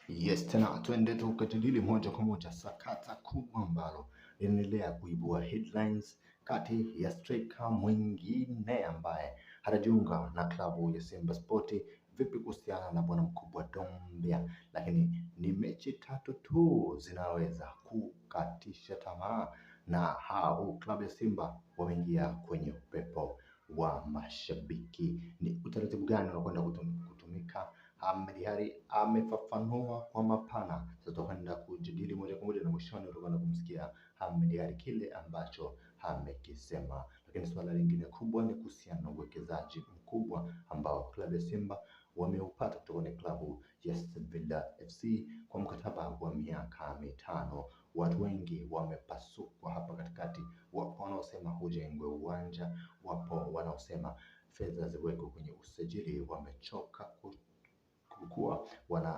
Yes, tena twende tukajadili moja kwa moja sakata kubwa ambalo linaendelea kuibua headlines kati ya striker mwingine ambaye hatajiunga na klabu ya Simba Sport. Vipi kuhusiana na bwana mkubwa Dombia? Lakini ni mechi tatu tu zinaweza kukatisha tamaa, na hao klabu ya Simba wameingia kwenye upepo wa mashabiki. Ni utaratibu gani unakwenda kutumika? Ahmed Ally amefafanua kwa mapana. Sasa tutakwenda kujadili moja kwa moja na mwishoni utakwenda kumsikia Ahmed Ally kile ambacho amekisema. Lakini suala lingine kubwa ni kuhusiana na uwekezaji mkubwa ambao klabu ya Simba wameupata kutoka kwenye klabu ya Sevilla FC kwa mkataba wa miaka 5. Watu wengi wamepasukwa hapa katikati, wapo wanaosema hujengwe uwanja, wapo wanaosema fedha ziwekwe kwenye usajili. Wamechoka kuwa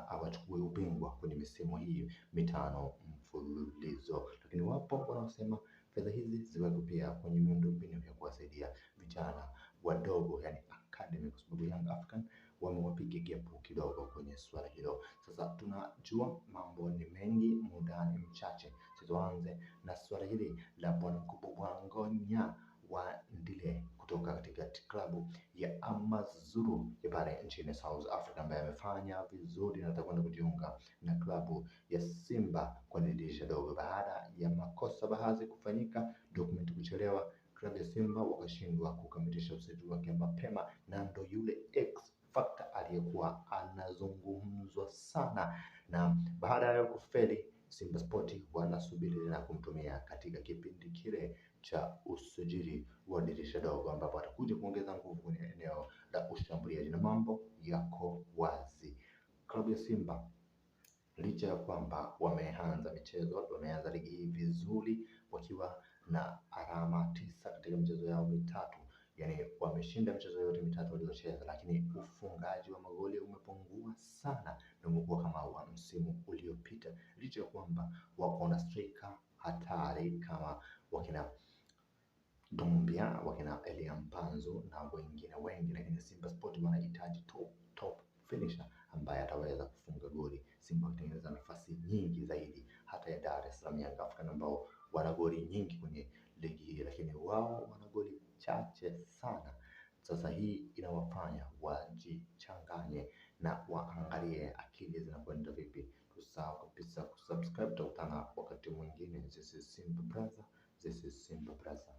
hawachukui ubingwa kwenye misimu hii 5 mfululizo, lakini wapo wanaosema fedha hizi ziwekwe pia kwenye miundombinu ya kuwasaidia vijana wadogo, yani academy, kwa sababu Young African wamewapiga gepu kidogo kwenye swala hilo. Sasa tunajua mambo ni mengi, muda ni mchache. Tuanze na swala hili la bwana mkubwa Ngonya wa Ndile kutoka katika klabu ya Amazulu ya pale nchini South Africa, ambaye amefanya vizuri na atakwenda kujiunga na klabu ya Simba kwa dirisha dogo. Baada ya makosa baadhi kufanyika, dokumenti kuchelewa, klabu ya Simba wakashindwa kukamilisha usajili wake mapema, na ndo yule X Factor aliyekuwa anazungumzwa sana, na baada ya kufeli Simba Sport wanasubiri na kumtumia katika kipindi kile cha usajili wa dirisha dogo, ambapo atakuja kuongeza nguvu kwenye eneo la ushambuliaji, na mambo yako wazi. Klabu ya Simba licha ya kwamba wameanza ligi hii vizuri wakiwa na alama 9 katika michezo yao mitatu, yani wameshinda michezo yote mitatu waliocheza, lakini ufungaji wa magoli umepungua sana na umekuwa kama wa msimu uliopita, licha ya kwamba wako na striker hatari kama wakina Dombia, wakina Elia Mpanzu na wengine wengi, lakini Simba Sport wanahitaji top finisher ambaye ataweza kufunga goli. Simba kutengeneza nafasi nyingi zaidi hata ya Dar es Salaam Young Africans ambao wana goli nyingi kwenye ligi hii, lakini wao wana goli chache sana. Sasa hii inawafanya wajichanganye na waangalie akili zinakwenda vipi. Tusahau kabisa kusubscribe, tutakutana wakati mwingine. This is Simba Brother.